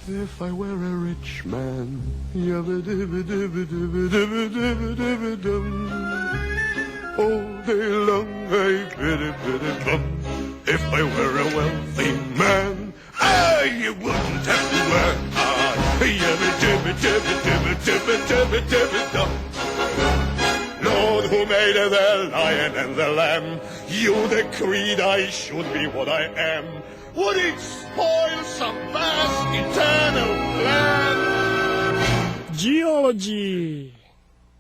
If I were a rich man, all day long I plum. If I were a wealthy man, you wouldn't have to work hard. Lord, who made the lion and the lamb, you decreed I should be what I am. Would it spoil some vast eternal plan? Geology.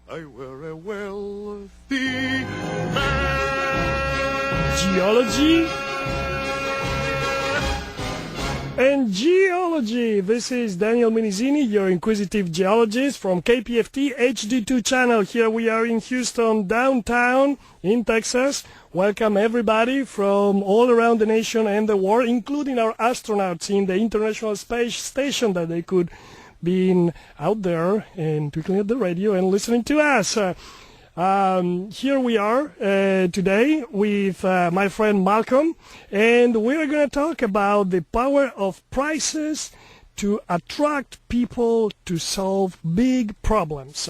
I were a wealthy man. Geology and Geology. This is Daniel Minizini, your inquisitive geologist from KPFT HD2 channel. Here we are in Houston, downtown in Texas. Welcome everybody from all around the nation and the world, including our astronauts in the International Space Station, that they could be out there and tweaking at the radio and listening to us. Here we are today with my friend Malcolm, and we're going to talk about the power of prices to attract people to solve big problems.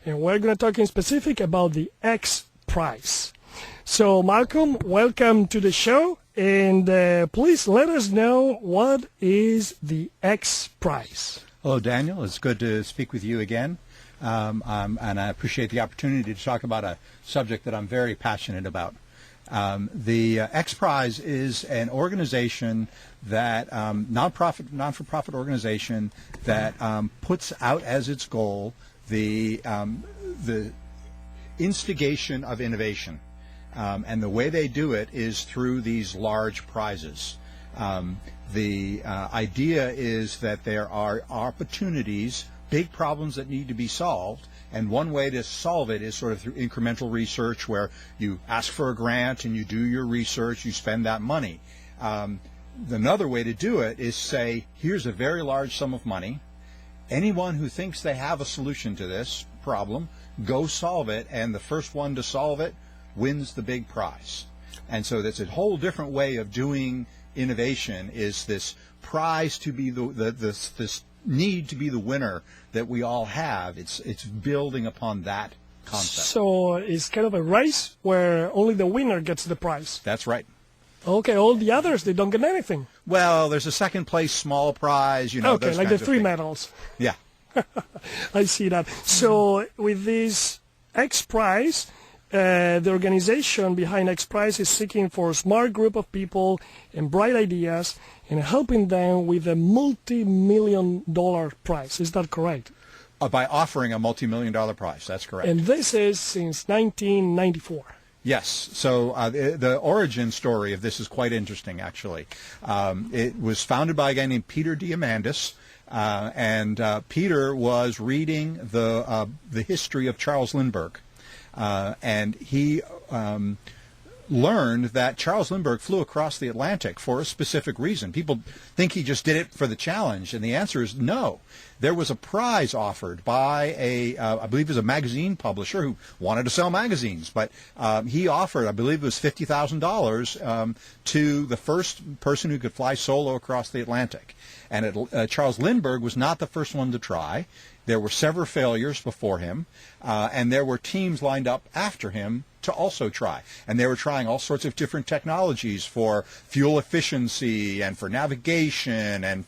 And we're going to talk in specific about the X prize. So Malcolm, welcome to the show, and please let us know what is the X prize. Hello, Daniel. It's good to speak with you again. And I appreciate the opportunity to talk about a subject that I'm very passionate about. The X Prize is an organization that, non-for-profit organization that puts out as its goal the instigation of innovation. And the way they do it is through these large prizes. The idea is that there are opportunities, big problems that need to be solved, and one way to solve it is sort of through incremental research, where you ask for a grant and you do your research, you spend that money. Another way to do it is say, here's a very large sum of money. Anyone who thinks they have a solution to this problem, go solve it, and the first one to solve it wins the big prize. And so that's a whole different way of doing innovation, is this prize to be this need to be the winner that we all have. It's building upon that concept. So it's kind of a race where only the winner gets the prize. That's right. Okay, all the others, they don't get anything. Well, there's a second place small prize, Okay, those like the kinds of three things. medals. Yeah. I see that. So with this X Prize, the organization behind X Prize is seeking for a smart group of people and bright ideas and helping them with a multi-million-dollar prize. Is that correct? By offering a multi-million-dollar prize, that's correct. And this is since 1994. Yes. So the origin story of this is quite interesting, actually. It was founded by a guy named Peter Diamandis, and Peter was reading the history of Charles Lindbergh. And he learned that Charles Lindbergh flew across the Atlantic for a specific reason. People think he just did it for the challenge, and the answer is no. There was a prize offered by I believe it was a magazine publisher who wanted to sell magazines, but he offered, I believe it was $50,000 to the first person who could fly solo across the Atlantic. And Charles Lindbergh was not the first one to try. There were several failures before him, and there were teams lined up after him to also try. And they were trying all sorts of different technologies for fuel efficiency and for navigation and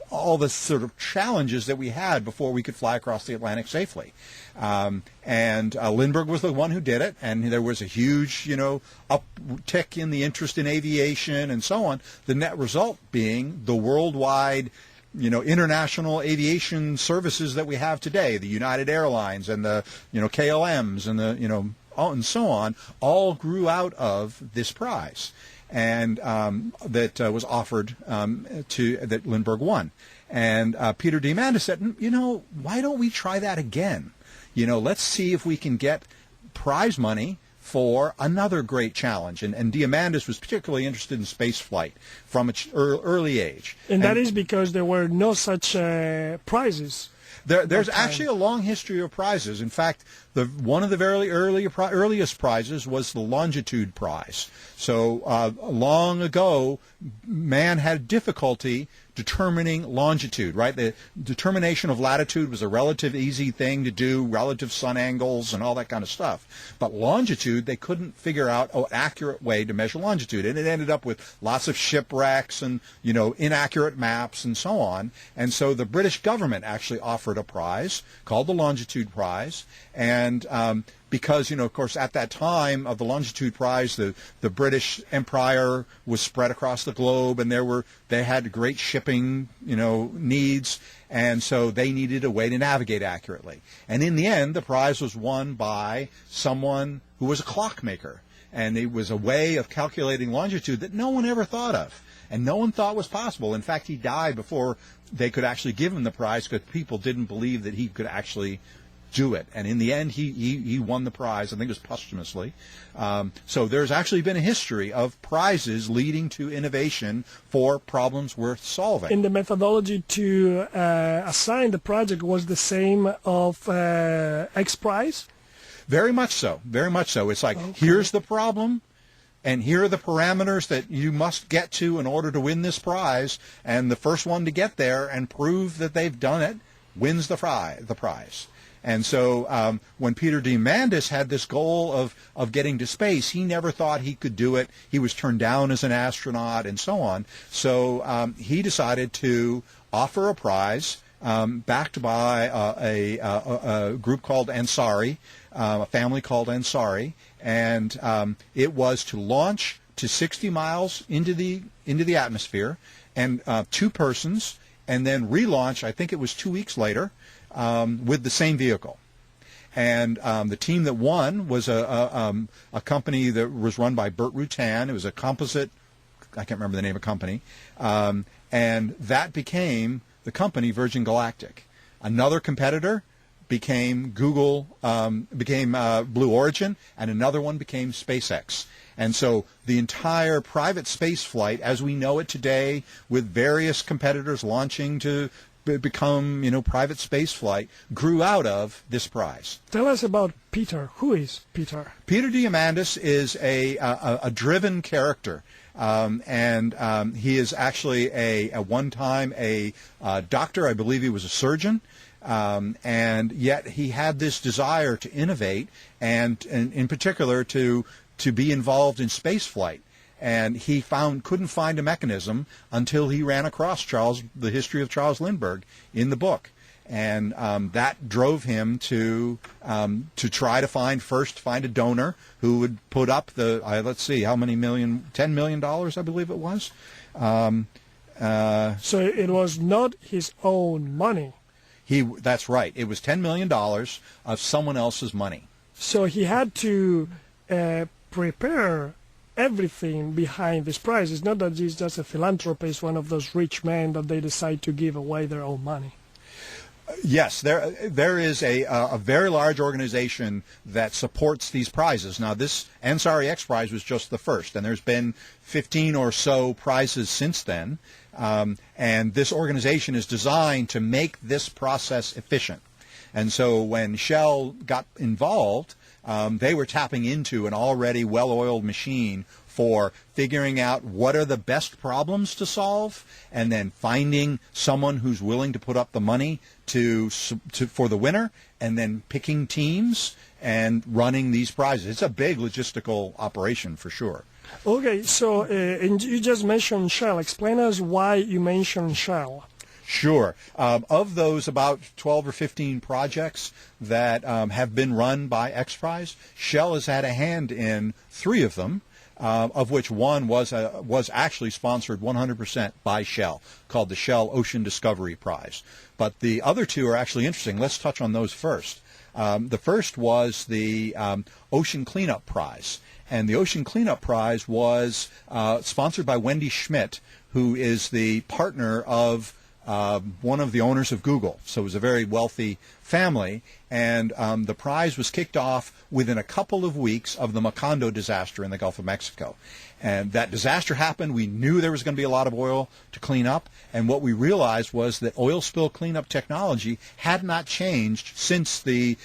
all the sort of challenges that we had before we could fly across the Atlantic safely. And Lindbergh was the one who did it, and there was a huge, uptick in the interest in aviation and so on. The net result being the worldwide international aviation services that we have today, the United Airlines and the, KLMs and the, and so on, all grew out of this prize, and that was offered that Lindbergh won. And Peter Diamandis said, why don't we try that again? Let's see if we can get prize money for another great challenge. And Diamandis was particularly interested in space flight from an early age. And that is because there were no such prizes. There's actually a long history of prizes. In fact, one of the very earliest prizes was the Longitude Prize. So long ago, man had difficulty determining longitude, right? The determination of latitude was a relative easy thing to do, relative sun angles and all that kind of stuff. But longitude, they couldn't figure out an accurate way to measure longitude. And it ended up with lots of shipwrecks and, inaccurate maps and so on. And so the British government actually offered a prize called the Longitude Prize. And because, of course, at that time of the Longitude Prize, the British Empire was spread across the globe, and they had great shipping, needs, and so they needed a way to navigate accurately. And in the end, the prize was won by someone who was a clockmaker, and it was a way of calculating longitude that no one ever thought of, and no one thought was possible. In fact, he died before they could actually give him the prize because people didn't believe that he could actually do it. And in the end, he won the prize. I think it was posthumously. So there's actually been a history of prizes leading to innovation for problems worth solving. And the methodology to assign the project was the same of X Prize? Very much so. Very much so. It's like, here's the problem, and here are the parameters that you must get to in order to win this prize, and the first one to get there and prove that they've done it wins the prize. And so when Peter Diamandis had this goal of getting to space, he never thought he could do it. He was turned down as an astronaut and so on. So he decided to offer a prize backed by a group called Ansari, a family called Ansari, and it was to launch to 60 miles into the atmosphere, and 2 persons, and then relaunch, I think it was 2 weeks later, with the same vehicle. And the team that won was a company that was run by Burt Rutan. It was a composite, I can't remember the name of the company, and that became the company Virgin Galactic. Another competitor became Blue Origin, and another one became SpaceX. And so the entire private space flight, as we know it today, with various competitors launching to become, private space flight, grew out of this prize. Tell us about Peter. Who is Peter? Peter Diamandis is a driven character. And he is actually a one-time a doctor. I believe he was a surgeon. And yet he had this desire to innovate and in particular to be involved in space flight. And he couldn't find a mechanism until he ran across the history of Charles Lindbergh in the book. And that drove him to try to find a donor who would put up let's see, how many million, $10 million, I believe it was. So it was not his own money. That's right. It was $10 million of someone else's money. So he had to prepare everything behind this prize. It's not that he's just a philanthropist, one of those rich men that they decide to give away their own money. Yes, there is a very large organization that supports these prizes. Now, this Ansari X Prize was just the first, and there's been 15 or so prizes since then. And this organization is designed to make this process efficient. And so when Shell got involved, they were tapping into an already well-oiled machine for figuring out what are the best problems to solve, and then finding someone who's willing to put up the money for the winner, and then picking teams and running these prizes. It's a big logistical operation for sure. Okay, so and you just mentioned Shell. Explain us why you mentioned Shell. Sure. Of those about 12 or 15 projects that have been run by X Prize, Shell has had a hand in 3 of them, of which one was actually sponsored 100% by Shell, called the Shell Ocean Discovery Prize. But the other 2 are actually interesting. Let's touch on those first. The first was the Ocean Cleanup Prize. And the Ocean Cleanup Prize was sponsored by Wendy Schmidt, who is the partner of one of the owners of Google. So it was a very wealthy family, and the prize was kicked off within a couple of weeks of the Macondo disaster in the Gulf of Mexico. And that disaster happened. We knew there was going to be a lot of oil to clean up, and what we realized was that oil spill cleanup technology had not changed since the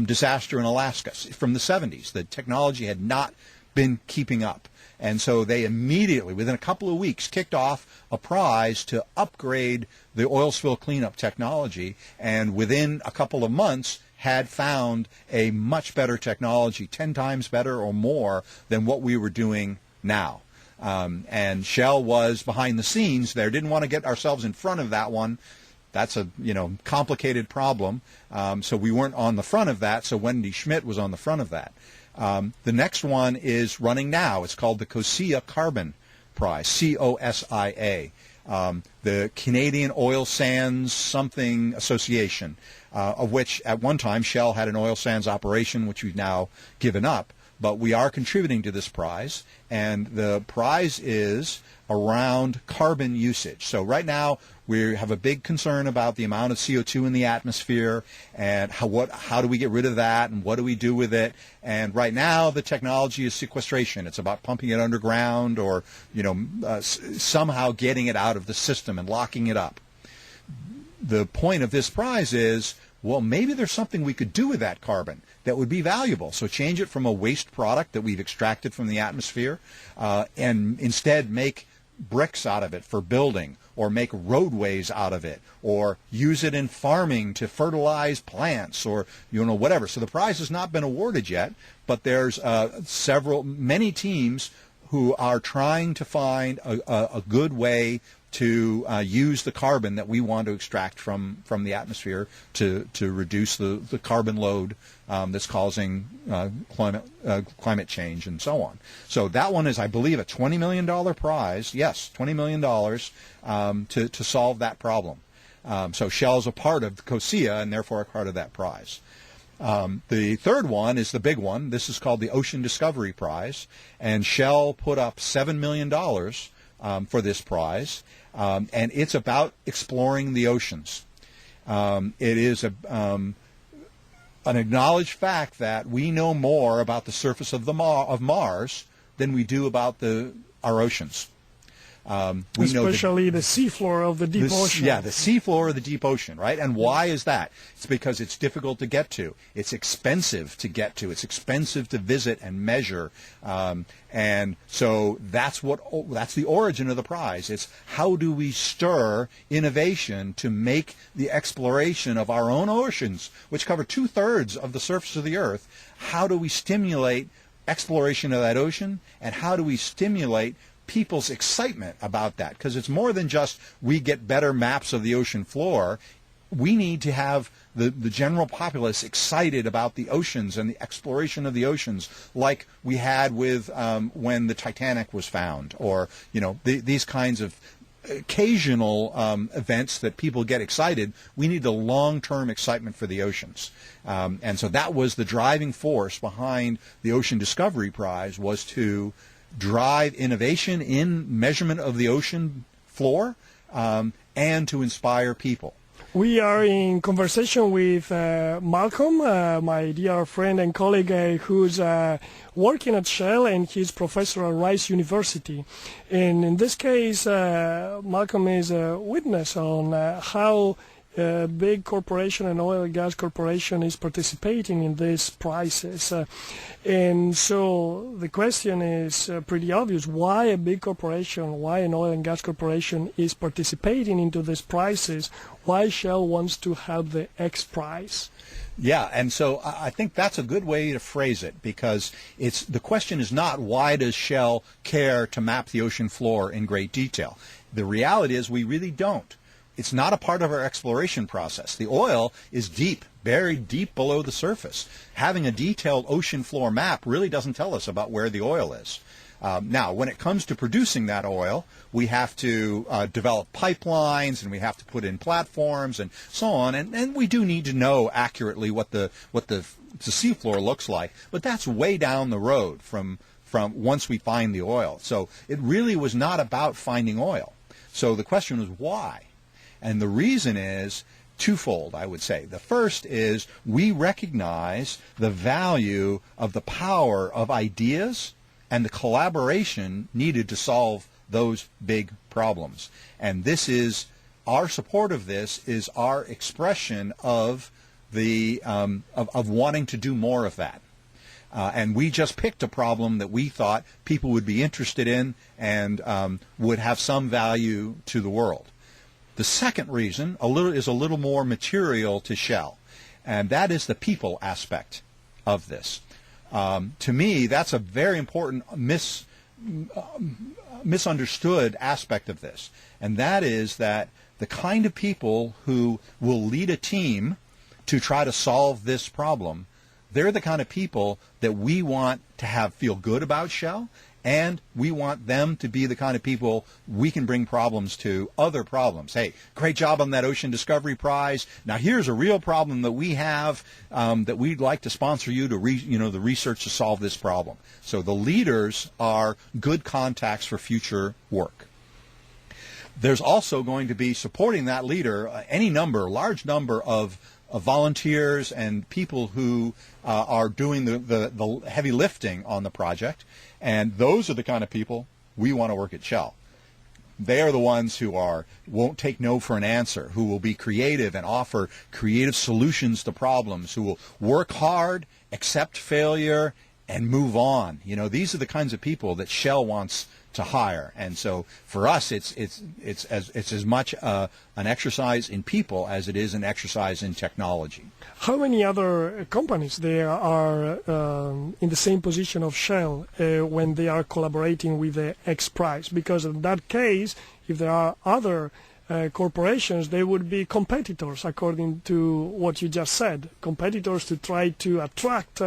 disaster in Alaska from the 70s. The technology had not been keeping up. And so they immediately, within a couple of weeks, kicked off a prize to upgrade the oil spill cleanup technology, and within a couple of months had found a much better technology, 10 times better or more than what we were doing now. And Shell was behind the scenes there, didn't want to get ourselves in front of that one. That's a complicated problem. So we weren't on the front of that. So Wendy Schmidt was on the front of that. The next one is running now. It's called the COSIA Carbon Prize, COSIA, the Canadian Oil Sands Something Association, of which at one time Shell had an oil sands operation, which we've now given up. But we are contributing to this prize, and the prize is around carbon usage. So right now we have a big concern about the amount of CO2 in the atmosphere, and how do we get rid of that, and what do we do with it? And right now the technology is sequestration. It's about pumping it underground, or somehow getting it out of the system and locking it up. The point of this prize is, well, maybe there's something we could do with that carbon that would be valuable. So change it from a waste product that we've extracted from the atmosphere, and instead make bricks out of it for building, or make roadways out of it, or use it in farming to fertilize plants, or whatever. So the prize has not been awarded yet, but there's many teams who are trying to find a good way to use the carbon that we want to extract from the atmosphere to reduce the carbon load that's causing climate change and so on. So that one is, I believe, a $20 million prize. Yes, $20 million to solve that problem. So Shell is a part of the COSIA and therefore a part of that prize. The third one is the big one. This is called the Ocean Discovery Prize, and Shell put up $7 million for this prize, and it's about exploring the oceans. It is an acknowledged fact that we know more about the surface of Mars than we do about our oceans. Especially the seafloor of the deep ocean. Yeah, the seafloor of the deep ocean, right? And why is that? It's because it's difficult to get to. It's expensive to get to. It's expensive to visit and measure. And so that's the origin of the prize. It's how do we stir innovation to make the exploration of our own oceans, which cover 2/3 of the surface of the Earth, how do we stimulate exploration of that ocean, and how do we stimulate people's excitement about that? Because it's more than just we get better maps of the ocean floor. We need to have the general populace excited about the oceans and the exploration of the oceans, like we had with when the Titanic was found, or these kinds of occasional events that people get excited. We need the long-term excitement for the oceans, and so that was the driving force behind the Ocean Discovery Prize, was to drive innovation in measurement of the ocean floor, and to inspire people. We are in conversation with Malcolm, my dear friend and colleague who's working at Shell, and he's professor at Rice University. And in this case, Malcolm is a witness on how big corporation and oil and gas corporation is participating in these prizes. And so the question is pretty obvious. Why a big corporation, why an oil and gas corporation is participating into these prizes? Why Shell wants to have the X prize? Yeah, and so I think that's a good way to phrase it, because the question is not why does Shell care to map the ocean floor in great detail. The reality is we really don't. It's not a part of our exploration process. The oil is deep, buried deep below the surface. Having a detailed ocean floor map really doesn't tell us about where the oil is. Now, when it comes to producing that oil, we have to develop pipelines, and we have to put in platforms and so on. And we do need to know accurately what the seafloor looks like. But that's way down the road from once we find the oil. So it really was not about finding oil. So the question was why? And the reason is twofold, I would say. The first is we recognize the value of the power of ideas and the collaboration needed to solve those big problems. And this is, our support of this is our expression of of wanting to do more of that. And we just picked a problem that we thought people would be interested in and would have some value to the world. The second reason is a little more material to Shell, and that is the people aspect of this. To me, that's a very important misunderstood aspect of this, and that is that the kind of people who will lead a team to try to solve this problem, they're the kind of people that we want to feel good about Shell, and we want them to be the kind of people we can bring other problems. Hey, great job on that Ocean Discovery Prize. Now here's a real problem that we have that we'd like to sponsor you to the research to solve this problem. So the leaders are good contacts for future work. There's also going to be supporting that leader large number of volunteers and people who are doing the heavy lifting on the project, and those are the kind of people we want to work at Shell. They are the ones who won't take no for an answer, who will be creative and offer creative solutions to problems, who will work hard, accept failure, and move on. These are the kinds of people that Shell wants to hire, and so for us, it's as much an exercise in people as it is an exercise in technology. How many other companies there are in the same position of Shell when they are collaborating with the X Prize? Because in that case, if there are other corporations, they would be competitors, according to what you just said, competitors to try to attract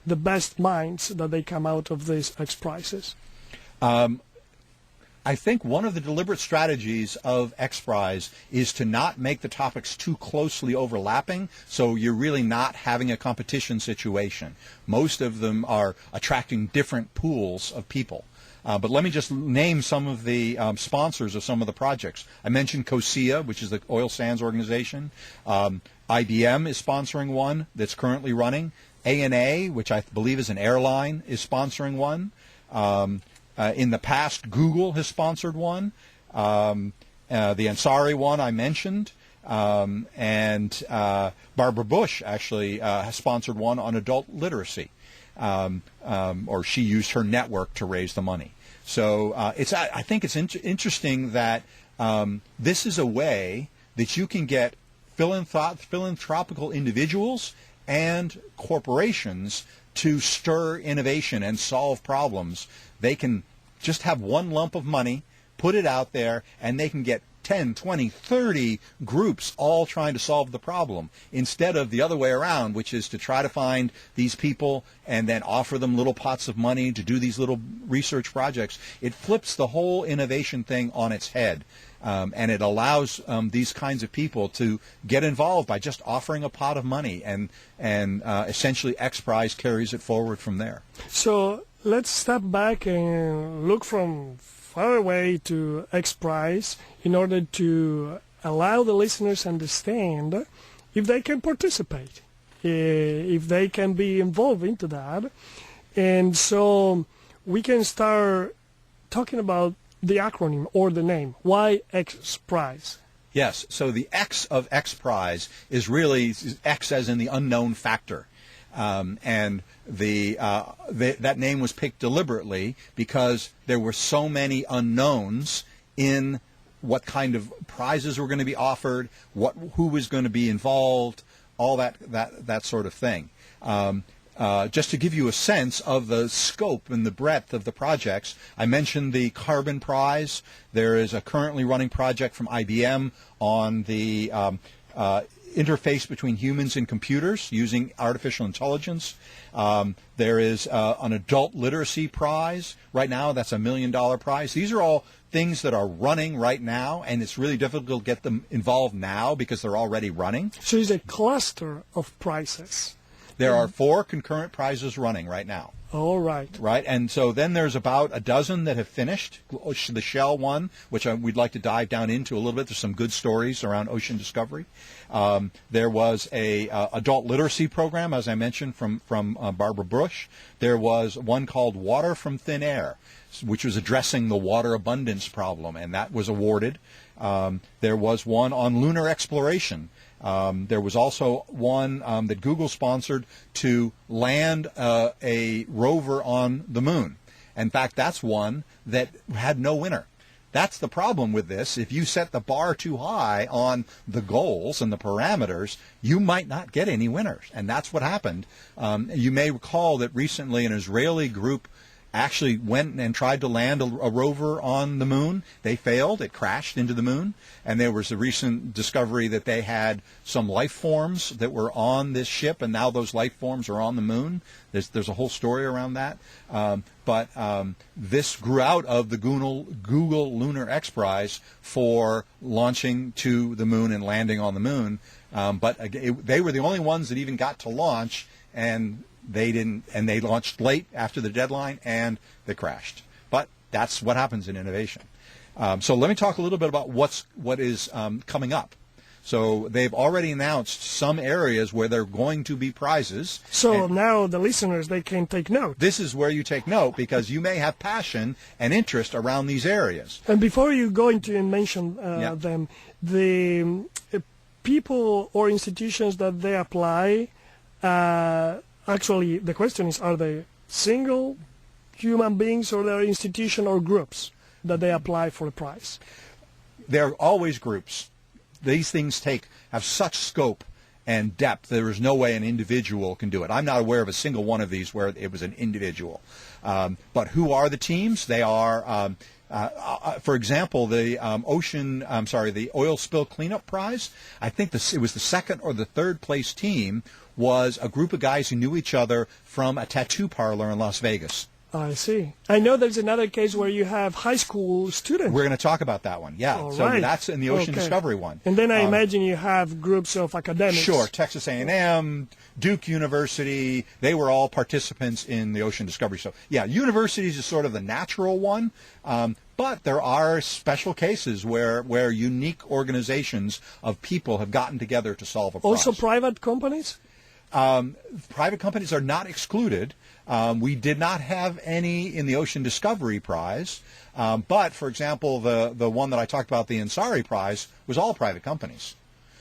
the best minds that they come out of these X Prizes. I think one of the deliberate strategies of X Prize is to not make the topics too closely overlapping, so you're really not having a competition situation. Most of them are attracting different pools of people. But let me just name some of the sponsors of some of the projects. I mentioned COSIA, which is the oil sands organization. IBM is sponsoring one that's currently running. ANA, which I believe is an airline, is sponsoring one. In the past, Google has sponsored one. The Ansari one I mentioned. And Barbara Bush actually has sponsored one on adult literacy. Or she used her network to raise the money. So I think it's interesting that this is a way that you can get philanthropical individuals and corporations to stir innovation and solve problems. They can just have one lump of money, put it out there, and they can get 10, 20, 30 groups all trying to solve the problem, instead of the other way around, which is to try to find these people and then offer them little pots of money to do these little research projects. It flips the whole innovation thing on its head. And it allows these kinds of people to get involved by just offering a pot of money, and essentially X Prize carries it forward from there. So let's step back and look from far away to X Prize in order to allow the listeners understand if they can participate, if they can be involved into that. And so we can start talking about the acronym or the name. Why X Prize? Yes, so the X of X Prize is really X as in the unknown factor. And that name was picked deliberately because there were so many unknowns in what kind of prizes were going to be offered, who was going to be involved, all that sort of thing. Just to give you a sense of the scope and the breadth of the projects, I mentioned the Carbon Prize. There is a currently running project from IBM on the interface between humans and computers using artificial intelligence. There is an Adult Literacy Prize. Right now, that's $1 million prize. These are all things that are running right now, and it's really difficult to get them involved now because they're already running. So it's a cluster of prizes. There are 4 concurrent prizes running right now. All right. Right, and so then there's about a dozen that have finished. The Shell one, which we'd like to dive down into a little bit. There's some good stories around ocean discovery. There was a adult literacy program, as I mentioned, from Barbara Bush. There was one called Water from Thin Air, which was addressing the water abundance problem, and that was awarded. There was one on lunar exploration. There was also one that Google sponsored to land a rover on the moon. In fact, that's one that had no winner. That's the problem with this. If you set the bar too high on the goals and the parameters, you might not get any winners. And that's what happened. You may recall that recently an Israeli group actually went and tried to land a rover on the moon. They failed. It crashed into the moon. And there was a recent discovery that they had some life forms that were on this ship, and now those life forms are on the moon. There's a whole story around that. But this grew out of the Google Lunar X Prize for launching to the moon and landing on the moon. But they were the only ones that even got to launch, and they didn't, and they launched late after the deadline, and they crashed. But that's what happens in innovation. So let me talk a little bit about what is coming up. So they've already announced some areas where there are going to be prizes. So now the listeners, they can take note. This is where you take note, because you may have passion and interest around these areas. And before you go into and mention them, the people or institutions that they apply, actually, the question is, are they single human beings, or they're institution or groups that they apply for the prize? They're always groups. These things have such scope and depth, there is no way an individual can do it. I'm not aware of a single one of these where it was an individual. But who are the teams? They are, for example, the the Oil Spill Cleanup Prize. I think it was the second or the third place team was a group of guys who knew each other from a tattoo parlor in Las Vegas. I see. I know there's another case where you have high school students. We're going to talk about that one, yeah. All so right. That's in the Ocean Discovery one. And then I imagine you have groups of academics. Sure, Texas A&M, Duke University, they were all participants in the Ocean Discovery. So, yeah, universities is sort of the natural one, but there are special cases where unique organizations of people have gotten together to solve a prize. Also private companies? Private companies are not excluded. We did not have any in the Ocean Discovery Prize, but, for example, the one that I talked about, the Ansari Prize, was all private companies.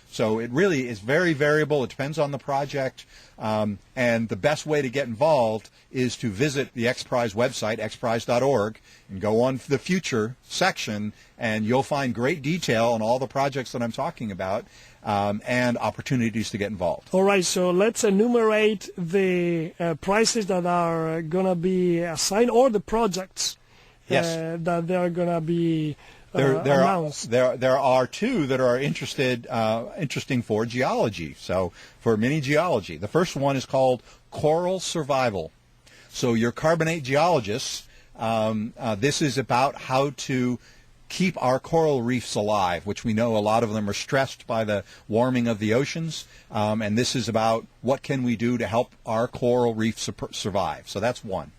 So it really is very variable. It depends on the project, and the best way to get involved is to visit the X Prize website, xprize.org, and go on the Future section, and you'll find great detail on all the projects that I'm talking about, and opportunities to get involved. All right, so let's enumerate the prizes that are going to be assigned, or the projects that they are going to be announced. There are two that are interesting for geology, so for mini geology. The first one is called Coral Survival. So your carbonate geologists, this is about how to keep our coral reefs alive, which we know a lot of them are stressed by the warming of the oceans, and this is about what can we do to help our coral reefs survive. So that's one.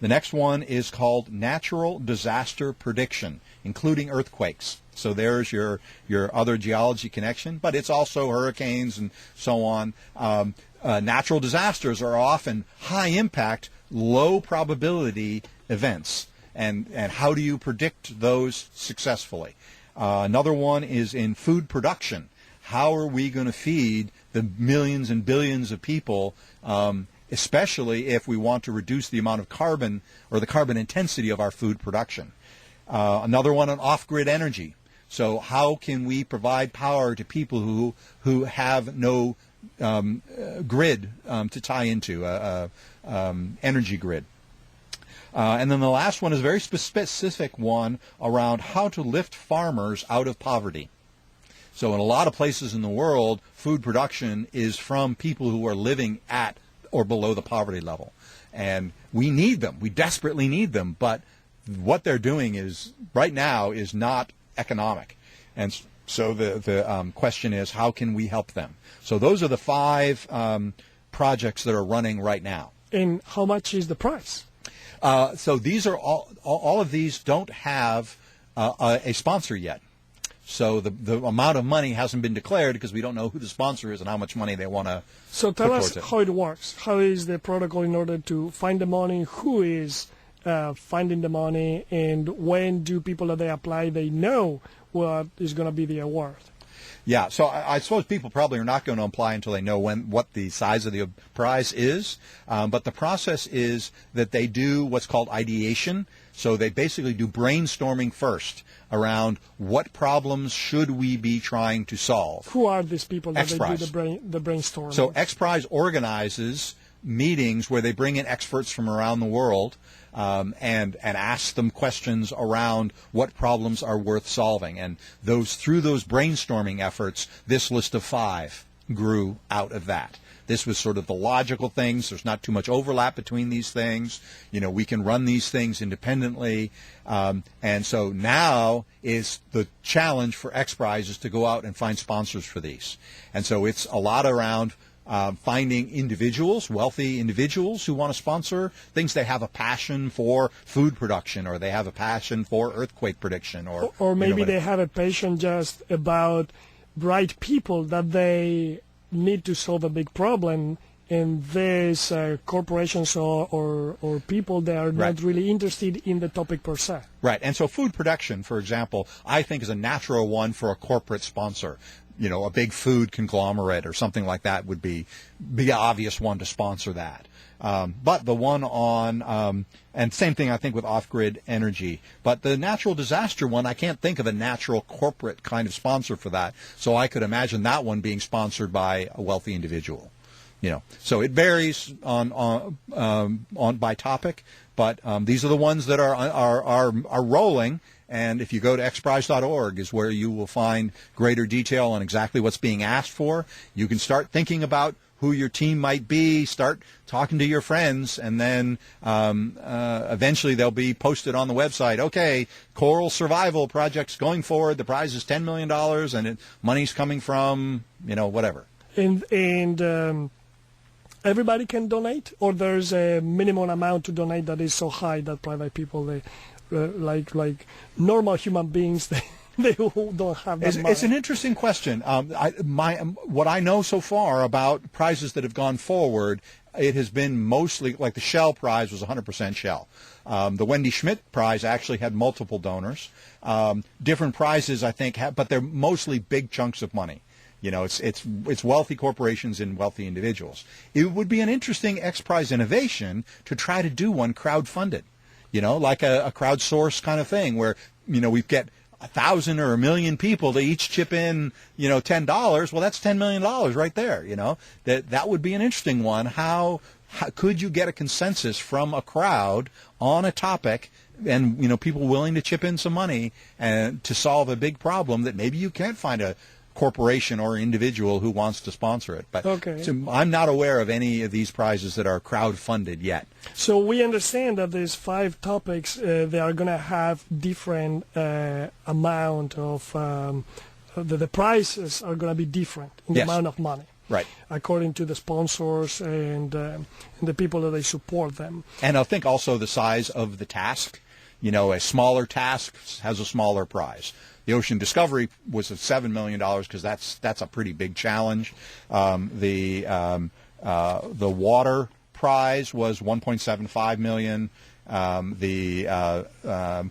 The next one is called Natural Disaster Prediction, including earthquakes. So there's your other geology connection, but it's also hurricanes and so on. Natural disasters are often high impact, low probability events. And how do you predict those successfully? Another one is in food production. How are we going to feed the millions and billions of people, especially if we want to reduce the amount of carbon or the carbon intensity of our food production? Another one on off-grid energy. So how can we provide power to people who have no grid to tie into, energy grid? And then the last one is a very specific one around how to lift farmers out of poverty. So in a lot of places in the world, food production is from people who are living at or below the poverty level. And we need them. We desperately need them. But what they're doing right now is not economic. And so the question is, how can we help them? So those are the 5 projects that are running right now. And how much is the price? So these are all of these don't have a sponsor yet. So the amount of money hasn't been declared because we don't know who the sponsor is and how much money they want to. So tell us how it works. How is the protocol in order to find the money? Who is finding the money? And when do people that they apply, they know what is going to be the award. Yeah, so I suppose people probably are not going to apply until they know what the size of the prize is. But the process is that they do what's called ideation. So they basically do brainstorming first around what problems should we be trying to solve. Who are these people that X-Prize. they do the brainstorming? So X-Prize organizes meetings where they bring in experts from around the world and ask them questions around what problems are worth solving. And through those brainstorming efforts, this list of 5 grew out of that. This was sort of the logical things. There's not too much overlap between these things. We can run these things independently. And so now is the challenge for X-Prize is to go out and find sponsors for these. And so it's a lot around finding individuals, wealthy individuals who want to sponsor things. They have a passion for food production, or they have a passion for earthquake prediction, or maybe they have a passion just about bright people that they need to solve a big problem, and there's corporations or people that are not really interested in the topic per se. Right, and so food production, for example, I think is a natural one for a corporate sponsor. A big food conglomerate or something like that would be an obvious one to sponsor that. But the one on, and same thing I think with off-grid energy, but the natural disaster one, I can't think of a natural corporate kind of sponsor for that. So I could imagine that one being sponsored by a wealthy individual. So it varies on by topic, but these are the ones that are rolling. And if you go to xprize.org is where you will find greater detail on exactly what's being asked for. You can start thinking about who your team might be, start talking to your friends, and then eventually they'll be posted on the website. Okay, coral survival project's going forward. The prize is $10 million, and money's coming from, whatever. And everybody can donate, or there's a minimum amount to donate that is so high that private people, like normal human beings, they don't have that money. It's an interesting question. What I know so far about prizes that have gone forward, it has been mostly, like the Shell Prize was 100% Shell. The Wendy Schmidt Prize actually had multiple donors. Different prizes, I think, but they're mostly big chunks of money. It's wealthy corporations and wealthy individuals. It would be an interesting X-Prize innovation to try to do one crowd-funded. Like a crowdsource kind of thing where, we get 1,000 or 1,000,000 people to each chip in, $10. Well, that's $10 million right there, That would be an interesting one. How could you get a consensus from a crowd on a topic and, people willing to chip in some money and to solve a big problem that maybe you can't find a corporation or individual who wants to sponsor it. But so I'm not aware of any of these prizes that are crowd-funded yet. So we understand that there's 5 topics. They are going to have different amount of the prizes are going to be different in the amount of money. Right. According to the sponsors and the people that they support them. And I think also the size of the task. A smaller task has a smaller prize. The Ocean Discovery was at $7 million because that's a pretty big challenge. The Water Prize was $1.75 million. The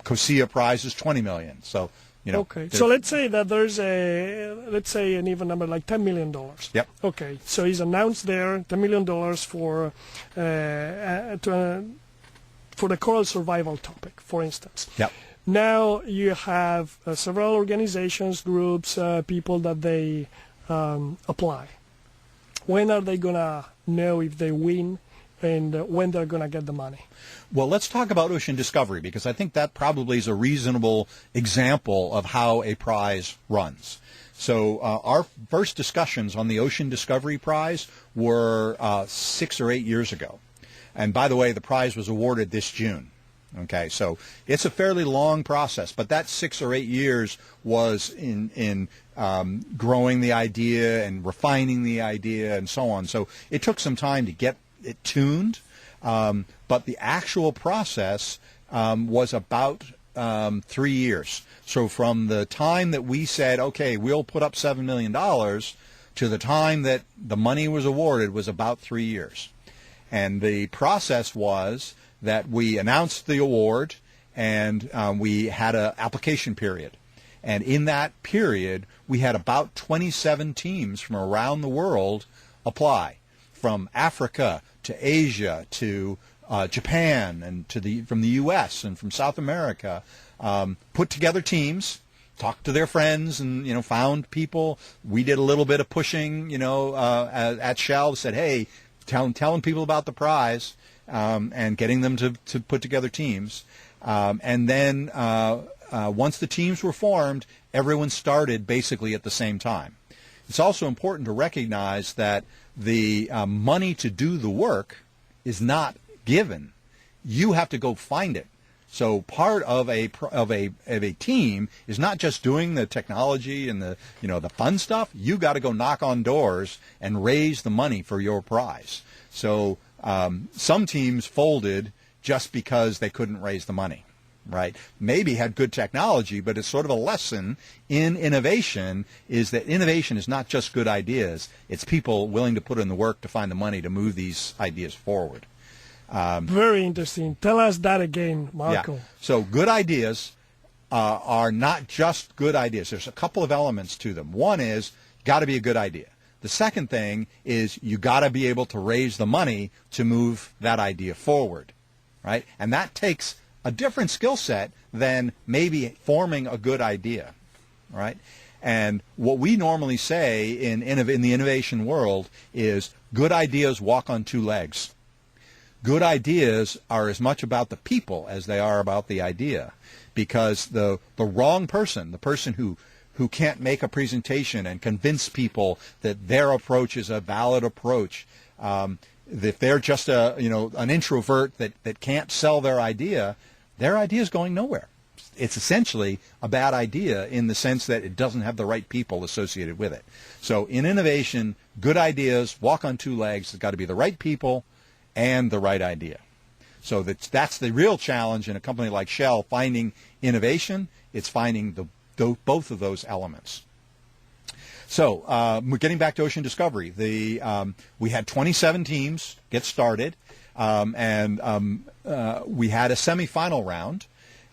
COSIA Prize is $20 million. So Okay. So let's say that there's an even number like $10 million. Yep. Okay. So he's announced there $10 million for the coral survival topic, for instance. Yep. Now you have several organizations, groups, people that they apply. When are they going to know if they win and when they're going to get the money? Well, let's talk about Ocean Discovery because I think that probably is a reasonable example of how a prize runs. So our first discussions on the Ocean Discovery Prize were 6 or 8 years ago. And by the way, the prize was awarded this June. Okay, so it's a fairly long process, but that 6 or 8 years was in growing the idea and refining the idea and so on. So it took some time to get it tuned, but the actual process was about 3 years. So from the time that we said, okay, we'll put up $7 million to the time that the money was awarded was about 3 years. And the process was that we announced the award and we had an application period. And in that period, we had about 27 teams from around the world apply, from Africa to Asia to Japan and from the U.S. and from South America, put together teams, talked to their friends, and found people. We did a little bit of pushing, at Shell, said, hey, telling people about the prize, and getting them to put together teams. And then once the teams were formed, everyone started basically at the same time. It's also important to recognize that the money to do the work is not given. You have to go find it. So part of a team is not just doing the technology and the fun stuff. You got to go knock on doors and raise the money for your prize. So some teams folded just because they couldn't raise the money, right? Maybe had good technology, but it's sort of a lesson in innovation, is that innovation is not just good ideas. It's people willing to put in the work to find the money to move these ideas forward. Very interesting. Tell us that again, Marco. Yeah. So good ideas are not just good ideas. There's a couple of elements to them. One is got to be a good idea. The second thing is you got to be able to raise the money to move that idea forward, right? And that takes a different skill set than maybe forming a good idea, right? And what we normally say in the innovation world is good ideas walk on two legs. Good ideas are as much about the people as they are about the idea, because the wrong person, the person who can't make a presentation and convince people that their approach is a valid approach, if they're just an introvert that can't sell their idea is going nowhere. It's essentially a bad idea in the sense that it doesn't have the right people associated with it. So in innovation, good ideas walk on two legs. It's got to be the right people and the right idea. So that's the real challenge in a company like Shell, finding innovation. It's finding both of those elements. So we're getting back to ocean discovery. We had 27 teams get started, and we had a semifinal round,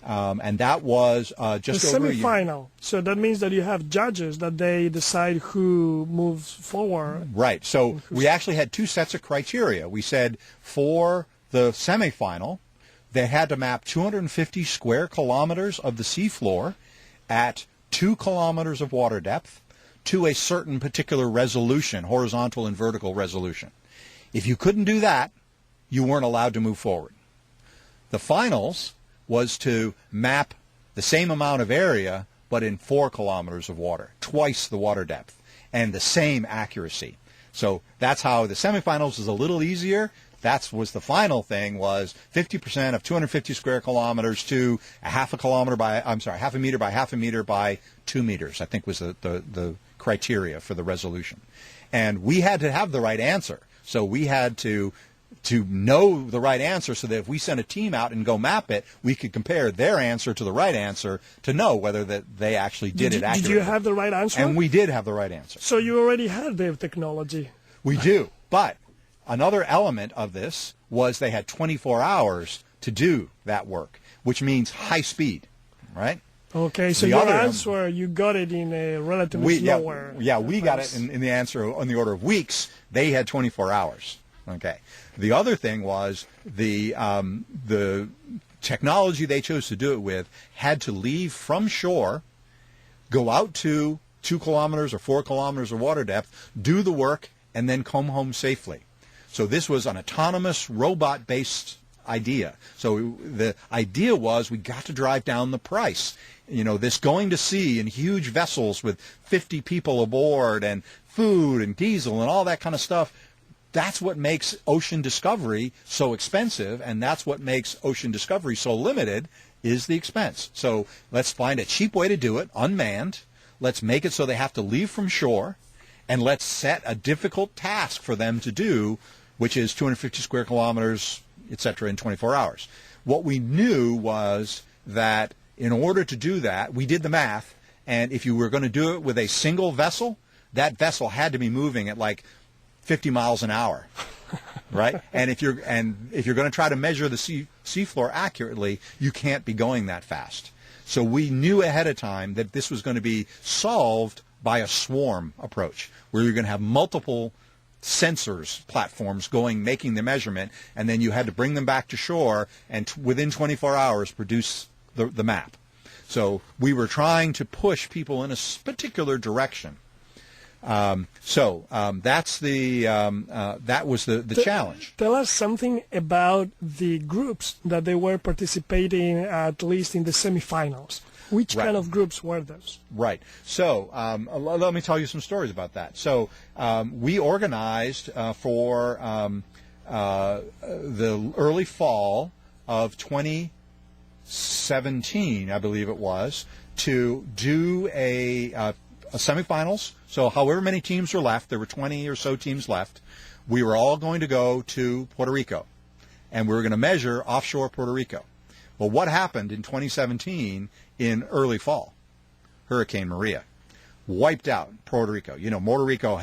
and that was just over a year. Semifinal. So that means that you have judges that they decide who moves forward. Right. So we actually had two sets of criteria. We said for the semifinal, they had to map 250 square kilometers of the seafloor at 2 kilometers of water depth to a certain particular resolution, horizontal and vertical resolution. If you couldn't do that, you weren't allowed to move forward. The finals was to map the same amount of area, but in 4 kilometers of water, twice the water depth, and the same accuracy. So that's how the semifinals is a little easier. That was the final thing, was 50% of 250 square kilometers to half a meter by half a meter by 2 meters, I think was the criteria for the resolution. And we had to have the right answer. So we had to know the right answer so that if we sent a team out and go map it, we could compare their answer to the right answer to know whether that they actually did it accurately. Did you have the right answer? And we did have the right answer. So you already had the technology. We do. But another element of this was they had 24 hours to do that work, which means high speed, right? Okay, so your answer, you got it in a relatively slower. Yeah, we got it in the answer on the order of weeks. They had 24 hours. Okay. The other thing was the technology they chose to do it with had to leave from shore, go out to 2 kilometers or 4 kilometers of water depth, do the work, and then come home safely. So this was an autonomous, robot-based idea. So the idea was we got to drive down the price. This going to sea in huge vessels with 50 people aboard and food and diesel and all that kind of stuff, that's what makes ocean discovery so expensive, and that's what makes ocean discovery so limited, is the expense. So let's find a cheap way to do it, unmanned. Let's make it so they have to leave from shore, and let's set a difficult task for them to do, which is 250 square kilometers, etc., in 24 hours. What we knew was that in order to do that, we did the math, and if you were going to do it with a single vessel, that vessel had to be moving at like 50 miles an hour, right? And if you're going to try to measure the seafloor accurately, you can't be going that fast. So we knew ahead of time that this was going to be solved by a swarm approach, where you're going to have multiple sensors platforms making the measurement, and then you had to bring them back to shore and within 24 hours produce the map. So we were trying to push people in a particular direction. That's that was the challenge. Tell us something about the groups that they were participating, at least in the semifinals. Which kind of groups were those? Right. So let me tell you some stories about that. So we organized for the early fall of 2017, I believe it was, to do a semifinals. So however many teams were left, there were 20 or so teams left, we were all going to go to Puerto Rico, and we were going to measure offshore Puerto Rico. Well, what happened in 2017 in early fall? Hurricane Maria wiped out Puerto Rico. You know, Puerto Rico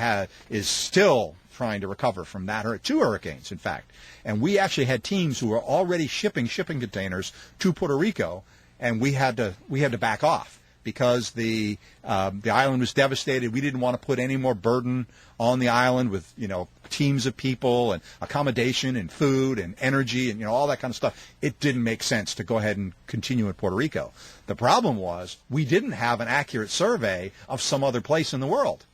is still trying to recover from that, or 2 hurricanes, in fact. And we actually had teams who were already shipping containers to Puerto Rico, and we had to back off because the island was devastated. We didn't want to put any more burden on the island with, you know, teams of people and accommodation and food and energy and, you know, all that kind of stuff. It didn't make sense to go ahead and continue in Puerto Rico. The problem was we didn't have an accurate survey of some other place in the world.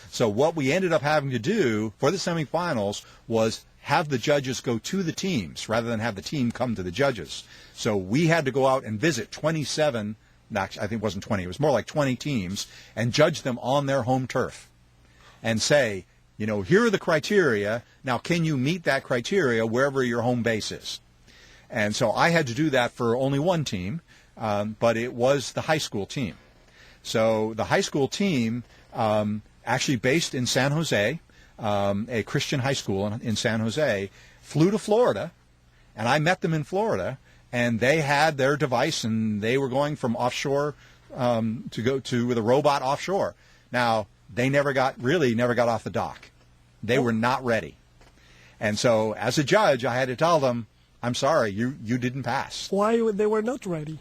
So what we ended up having to do for the semifinals was have the judges go to the teams rather than have the team come to the judges. So we had to go out and visit 27, actually, I think it wasn't 20, it was more like 20 teams, and judge them on their home turf and say, you know, here are the criteria. Now, can you meet that criteria wherever your home base is? And so I had to do that for only one team, but it was the high school team. So the high school team, actually based in San Jose, a Christian high school in San Jose, flew to Florida, and I met them in Florida, and they had their device, and they were going from offshore to go to with a robot offshore. Now, they never got off the dock. They were not ready. And so as a judge, I had to tell them, I'm sorry, you didn't pass. Why they were not ready?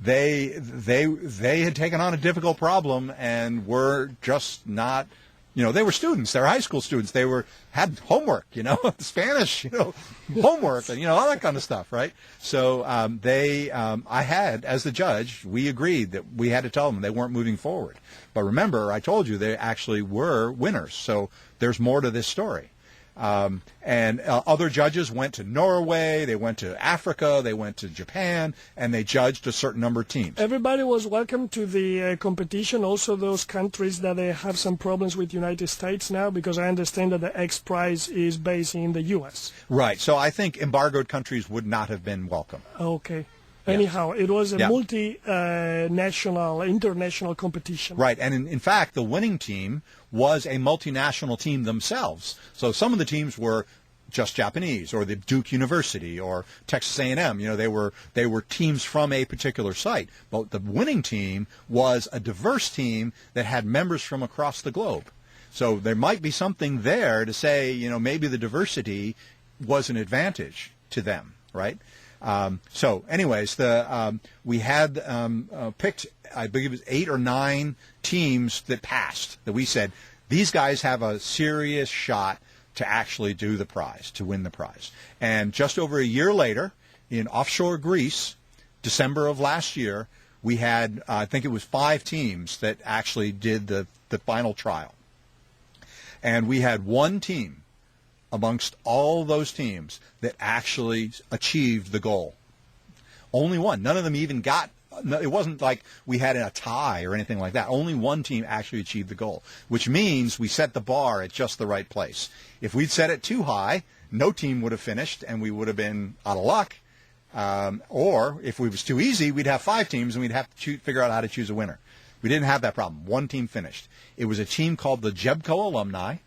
They had taken on a difficult problem and were just not, you know, they were students. They were high school students. They had homework, you know, Spanish, you know, homework, and, you know, all that kind of stuff, right? So I had, as the judge, we agreed that we had to tell them they weren't moving forward. But remember, I told you they actually were winners. So there's more to this story. And other judges went to Norway, they went to Africa, they went to Japan, and they judged a certain number of teams. Everybody was welcome to the competition, also those countries that have some problems with the United States now, because I understand that the X Prize is based in the U.S. Right, so I think embargoed countries would not have been welcome. Okay. Anyhow, it was a multinational, international competition. Right, and in fact, the winning team was a multinational team themselves. So some of the teams were just Japanese, or the Duke University, or Texas A&M. You know, they were teams from a particular site. But the winning team was a diverse team that had members from across the globe. So there might be something there to say, you know, maybe the diversity was an advantage to them, right? So anyways, we had picked, I believe it was 8 or 9 teams that passed, that we said, these guys have a serious shot to actually do the prize, to win the prize. And just over a year later, in offshore Greece, December of last year, we had, I think it was 5 teams that actually did the final trial. And we had one team amongst all those teams that actually achieved the goal. Only one. None of them even got, it wasn't like we had a tie or anything like that. Only one team actually achieved the goal, which means we set the bar at just the right place. If we'd set it too high, no team would have finished, and we would have been out of luck. Or if it was too easy, we'd have 5 teams, and we'd have to figure out how to choose a winner. We didn't have that problem. One team finished. It was a team called the Jeb Coe Alumni.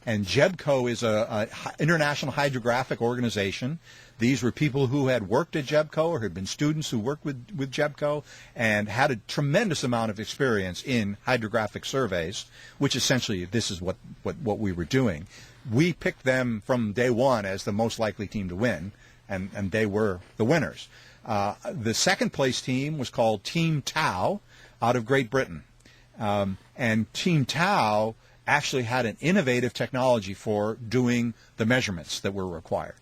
And Jeb Coe is an international hydrographic organization. These were people who had worked at Jeb Coe or had been students who worked with Jeb Coe and had a tremendous amount of experience in hydrographic surveys, which essentially this is what we were doing. We picked them from day one as the most likely team to win, and they were the winners. The second place team was called Team Tau out of Great Britain. And Team Tau actually had an innovative technology for doing the measurements that were required.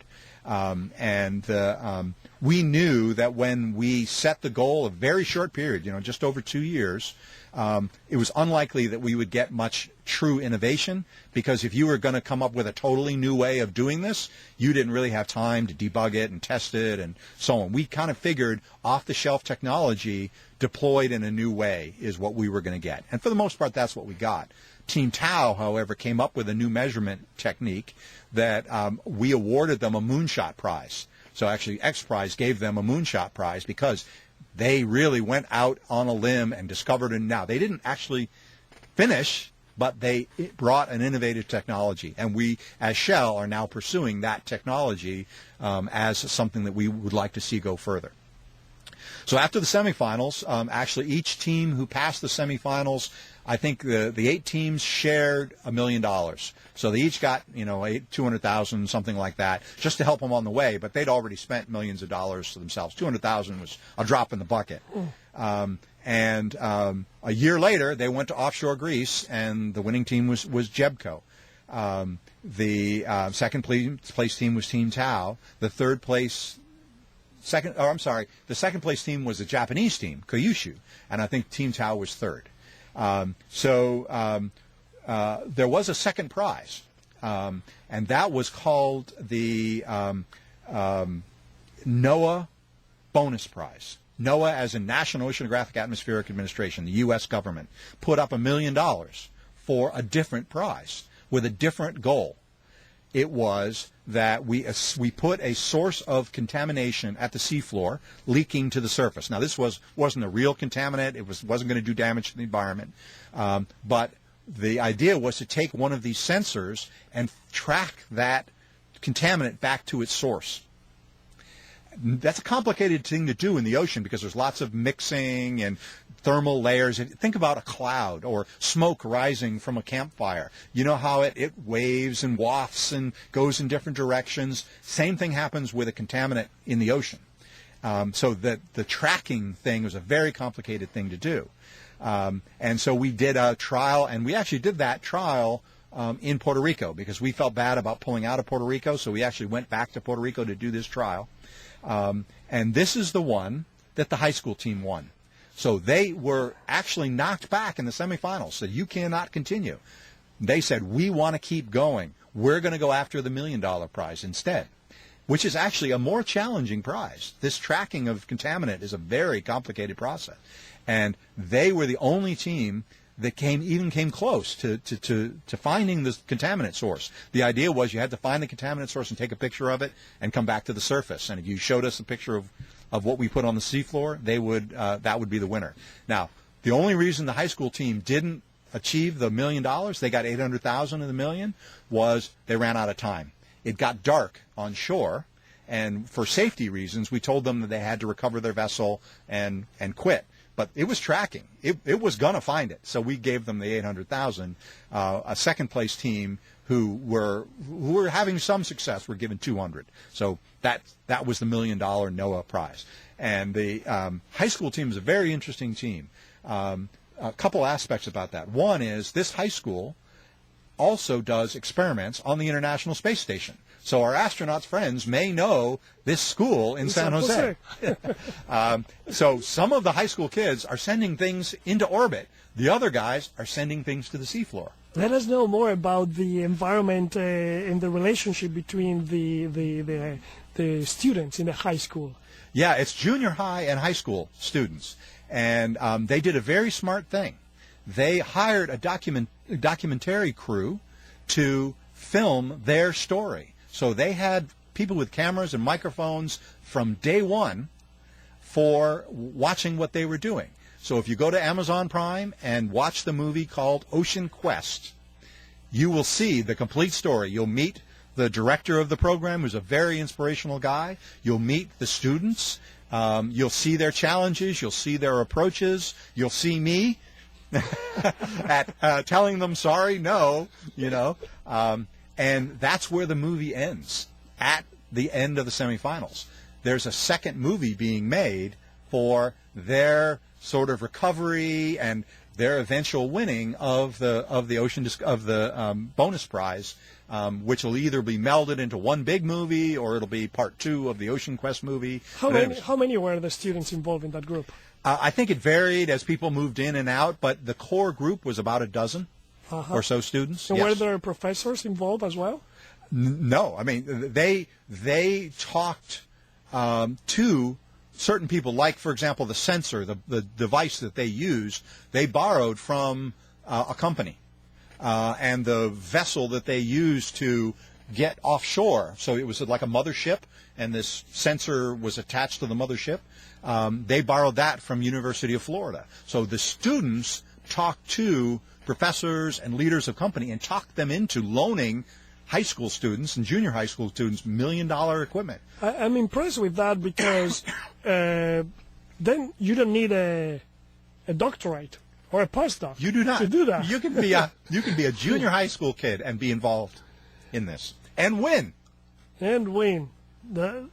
We knew that when we set the goal, a very short period, just over 2 years, it was unlikely that we would get much true innovation, because if you were going to come up with a totally new way of doing this, you didn't really have time to debug it and test it and so on. We kind of figured off-the-shelf technology deployed in a new way is what we were going to get. And for the most part, that's what we got. Team Tau, however, came up with a new measurement technique that we awarded them a moonshot prize. So actually, X Prize gave them a moonshot prize because they really went out on a limb and discovered it. Now, they didn't actually finish, but they brought an innovative technology. And we, as Shell, are now pursuing that technology as something that we would like to see go further. So after the semifinals, actually each team who passed the semifinals, I think the 8 teams shared $1 million. So they each got, $200,000, something like that, just to help them on the way. But they'd already spent millions of dollars to themselves. $200,000 was a drop in the bucket. A year later, they went to offshore Greece, and the winning team was Jeb Coe. The second place team was Team Tau. The second place team was a Japanese team, Kyushu, and I think Team Tau was third. There was a second prize, and that was called the NOAA Bonus Prize. NOAA, as in National Oceanographic Atmospheric Administration, the U.S. government, put up $1 million for a different prize with a different goal. It was that we put a source of contamination at the seafloor leaking to the surface. Now, this wasn't a real contaminant. It wasn't going to do damage to the environment. But the idea was to take one of these sensors and track that contaminant back to its source. That's a complicated thing to do in the ocean because there's lots of mixing and thermal layers. Think about a cloud or smoke rising from a campfire. You know how it waves and wafts and goes in different directions. Same thing happens with a contaminant in the ocean. So that the tracking thing was a very complicated thing to do. And so we did a trial, and we actually did that trial in Puerto Rico because we felt bad about pulling out of Puerto Rico, so we actually went back to Puerto Rico to do this trial. And this is the one that the high school team won. So they were actually knocked back in the semifinals. So you cannot continue. They said, we want to keep going. We're going to go after the $1 million prize instead, which is actually a more challenging prize. This tracking of contaminant is a very complicated process. And they were the only team that came close to finding the contaminant source. The idea was you had to find the contaminant source and take a picture of it and come back to the surface. And if you showed us a picture of what we put on the seafloor, that would be the winner. Now, the only reason the high school team didn't achieve the $1 million, they got $800,000 of the million, was they ran out of time. It got dark on shore, and for safety reasons, we told them that they had to recover their vessel and quit. But it was tracking. It was going to find it. So we gave them the $800,000. A second-place team who were having some success were given $200,000. So that was the $1 million NOAA prize. And the high school team is a very interesting team. A couple aspects about that. One is this high school also does experiments on the International Space Station. So our astronauts friends may know this school in San Jose. So some of the high school kids are sending things into orbit. The other guys are sending things to the seafloor. Let us know more about the environment and the relationship between the students in the high school. Yeah, it's junior high and high school students. And they did a very smart thing. They hired a documentary crew to film their story. So they had people with cameras and microphones from day one for watching what they were doing. So if you go to Amazon Prime and watch the movie called Ocean Quest, you will see the complete story. You'll meet the director of the program, who's a very inspirational guy. You'll meet the students. You'll see their challenges. You'll see their approaches. You'll see me at telling them sorry, no, and that's where the movie ends, at the end of the semifinals. there's a second movie being made for their sort of recovery and their eventual winning of the bonus prize, which will either be melded into one big movie or it'll be part 2 of the Ocean Quest movie. How many were the students involved in that group? I think it varied as people moved in and out, but the core group was about a dozen or so students. And yes. were there professors involved as well? No, I mean they talked to certain people, like for example the sensor, the device that they used, they borrowed from a company, and the vessel that they used to get offshore. So it was like a mothership, and this sensor was attached to the mothership. They borrowed that from University of Florida. So the students talked to professors and leaders of company and talked them into loaning high school students and junior high school students $1 million equipment. I'm impressed with that because then you don't need a doctorate or a postdoc. You do not. To do that. You can be a junior high school kid and be involved in this and win. And win. That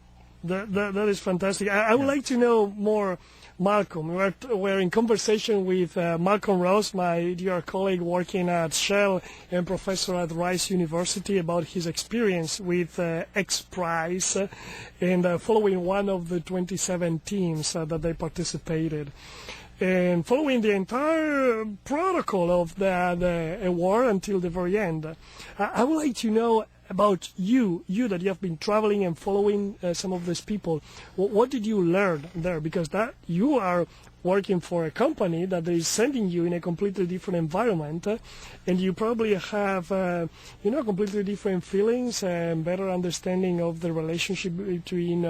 is fantastic. I would like to know more, Malcolm. We're in conversation with Malcolm Ross, my dear colleague working at Shell and professor at Rice University, about his experience with X Prize and following one of the 27 teams that they participated. And following the entire protocol of the award until the very end. I would like to know about you that you have been traveling and following some of these people. What did you learn there? Because that you are working for a company that is sending you in a completely different environment, and you probably have completely different feelings and better understanding of the relationship between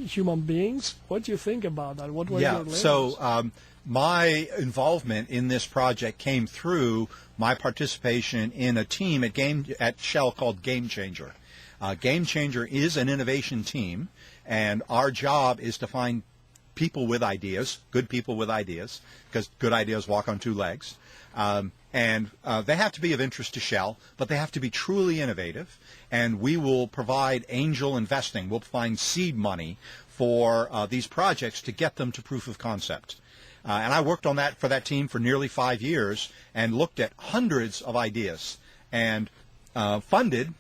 human beings. What do you think about that? What were your learnings? So my involvement in this project came through my participation in a team at Shell called Game Changer. Game Changer is an innovation team, and our job is to find people with ideas, good people with ideas, because good ideas walk on 2 legs. And they have to be of interest to Shell, but they have to be truly innovative, and we will provide angel investing. We'll find seed money for these projects to get them to proof of concept. And I worked on that for that team for nearly 5 years and looked at hundreds of ideas and funded,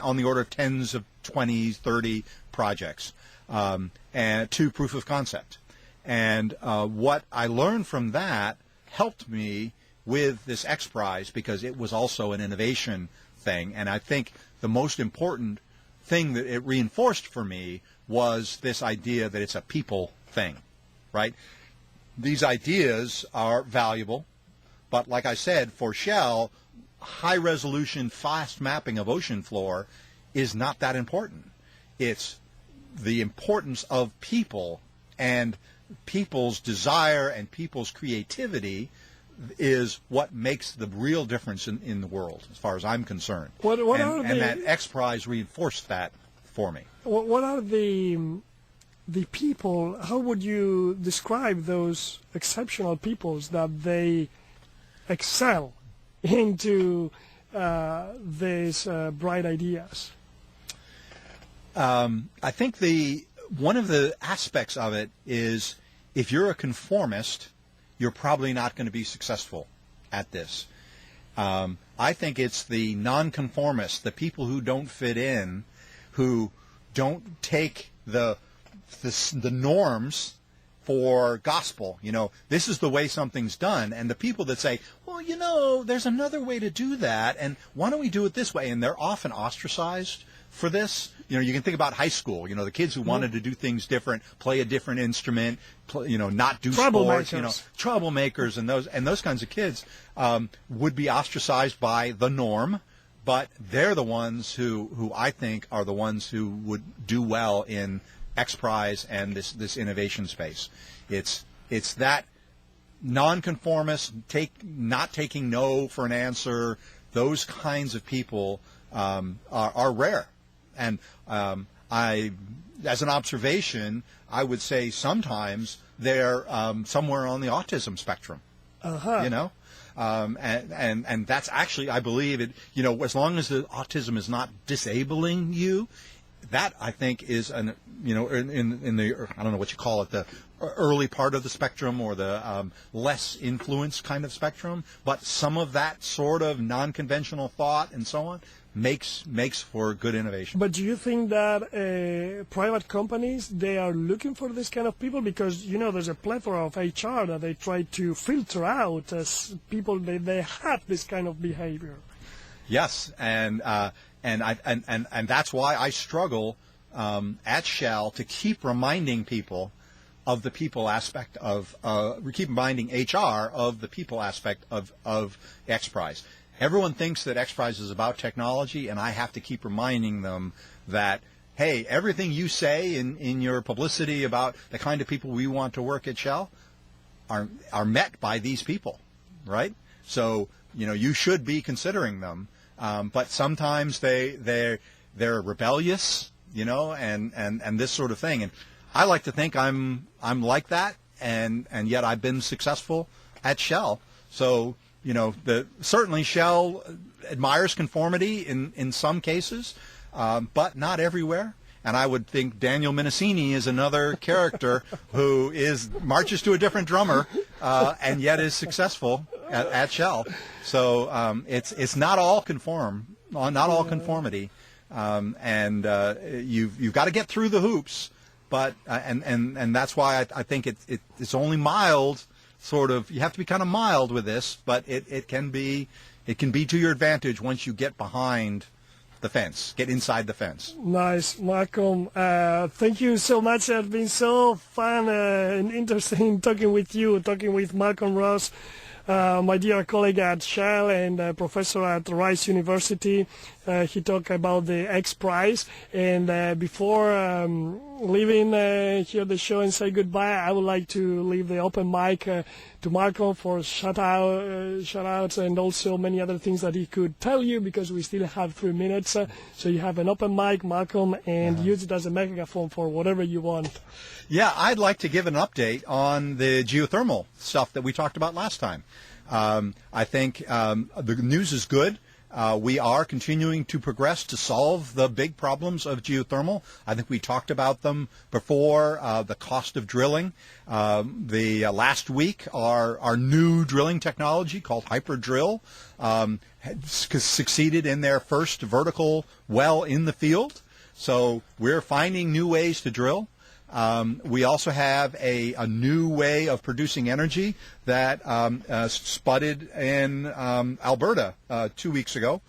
on the order of tens of 20, 30 projects and to proof of concept. And what I learned from that helped me with this X Prize because it was also an innovation thing. And I think the most important thing that it reinforced for me was this idea that it's a people thing, right? These ideas are valuable, but like I said, for Shell, high-resolution, fast mapping of ocean floor is not that important. It's the importance of people and people's desire and people's creativity is what makes the real difference in the world, as far as I'm concerned. And that X Prize reinforced that for me. What are the people, how would you describe those exceptional peoples that they excel into these bright ideas? I think one of the aspects of it is if you're a conformist, you're probably not going to be successful at this. I think it's the nonconformists, the people who don't fit in, who don't take the norms for gospel. This is the way something's done. And the people that say, well, there's another way to do that, and why don't we do it this way? And they're often ostracized for this. You can think about high school. The kids who wanted to do things different, play a different instrument, not do sports. Troublemakers and those kinds of kids would be ostracized by the norm. But they're the ones who I think are the ones who would do well in X Prize and this innovation space. It's that nonconformist, not taking no for an answer. Those kinds of people are rare. And as an observation, I would say sometimes they're somewhere on the autism spectrum. And that's actually, I believe it. As long as the autism is not disabling you, that I think is in the, I don't know what you call it, the early part of the spectrum, or the less influence kind of spectrum. But some of that sort of non-conventional thought and so on makes for good innovation. But do you think that private companies, they are looking for this kind of people? Because, there's a plethora of HR that they try to filter out as people, they have this kind of behavior. Yes, and that's why I struggle at Shell to keep reminding people of the people aspect of, keep reminding HR of the people aspect of X Prize. Everyone thinks that X Prize is about technology, and I have to keep reminding them that, hey, everything you say in your publicity about the kind of people we want to work at Shell are met by these people, right? So, you should be considering them. But sometimes they're rebellious, and this sort of thing. And I like to think I'm like that, and yet I've been successful at Shell. So, certainly Shell admires conformity in some cases, but not everywhere. And I would think Daniel Minesini is another character who marches to a different drummer, and yet is successful at Shell. So it's not all conformity, and you've got to get through the hoops. But and that's why I think it's only mild. Sort of, you have to be kind of mild with this, but it can be to your advantage once you get behind the fence, get inside the fence. Nice, Malcolm. Thank you so much. It's been so fun and interesting talking with Malcolm Ross, my dear colleague at Shell and professor at Rice University. He talked about the X Prize. And before leaving here the show and say goodbye, I would like to leave the open mic to Malcolm for shout-outs and also many other things that he could tell you, because we still have 3 minutes. So you have an open mic, Malcolm, and use it as a megaphone for whatever you want. Yeah, I'd like to give an update on the geothermal stuff that we talked about last time. I think the news is good. We are continuing to progress to solve the big problems of geothermal. I think we talked about them before, the cost of drilling. Last week, our new drilling technology called Hyperdrill succeeded in their first vertical well in the field. So we're finding new ways to drill. We also have a new way of producing energy that spudded in Alberta 2 weeks ago.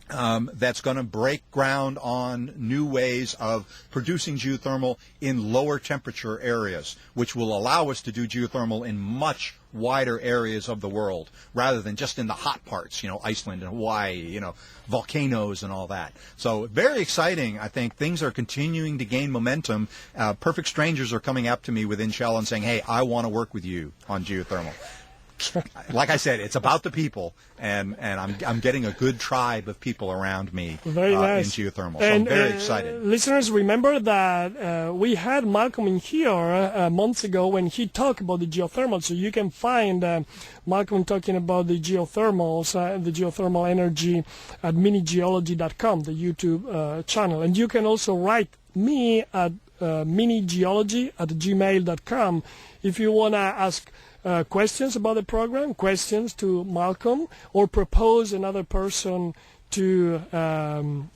That's going to break ground on new ways of producing geothermal in lower temperature areas, which will allow us to do geothermal in much wider areas of the world rather than just in the hot parts, Iceland and Hawaii, volcanoes and all that. So very exciting. I think things are continuing to gain momentum. Perfect strangers are coming up to me within Shell and saying, hey, I want to work with you on geothermal. Like I said, it's about the people, and I'm getting a good tribe of people around me very nice. In geothermal. So I'm very excited. Listeners, remember that we had Malcolm in here months ago when he talked about the geothermal. So you can find Malcolm talking about the geothermals, the geothermal energy at minigeology.com, the YouTube channel. And you can also write me at minigeology@gmail.com if you want to ask questions about the program, questions to Malcolm, or propose another person to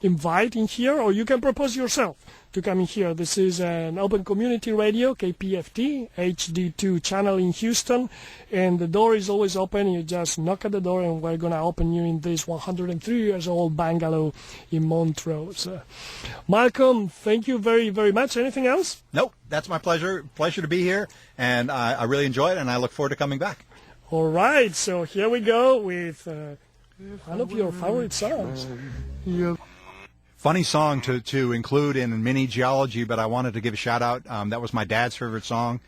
invite in here, or you can propose yourself to come in here. This is an open community radio, KPFT, HD2 channel in Houston, and the door is always open. You just knock at the door, and we're going to open you in this 103 years old bungalow in Montrose. Malcolm, thank you very, very much. Anything else? Nope, that's my pleasure. Pleasure to be here, and I really enjoy it, and I look forward to coming back. All right, so here we go with one of your favorite songs. Funny song to include in Mini Geology, but I wanted to give a shout out. That was my dad's favorite song.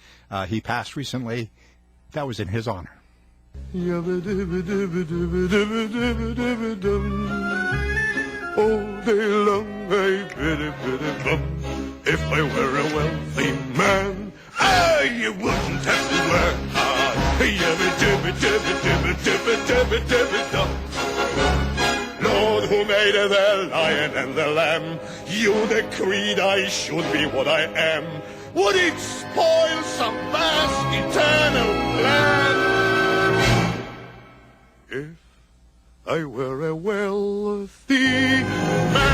He passed recently. That was in his honor. All day long I biddy-biddy-bum. If I were a wealthy man, you wouldn't have to work hard. Yabba-dibba-dibba-dibba-dibba-dibba-dibba-dum. Lord, who made the lion and the lamb. You decreed I should be what I am. Would it spoil some vast eternal plan if I were a wealthy man?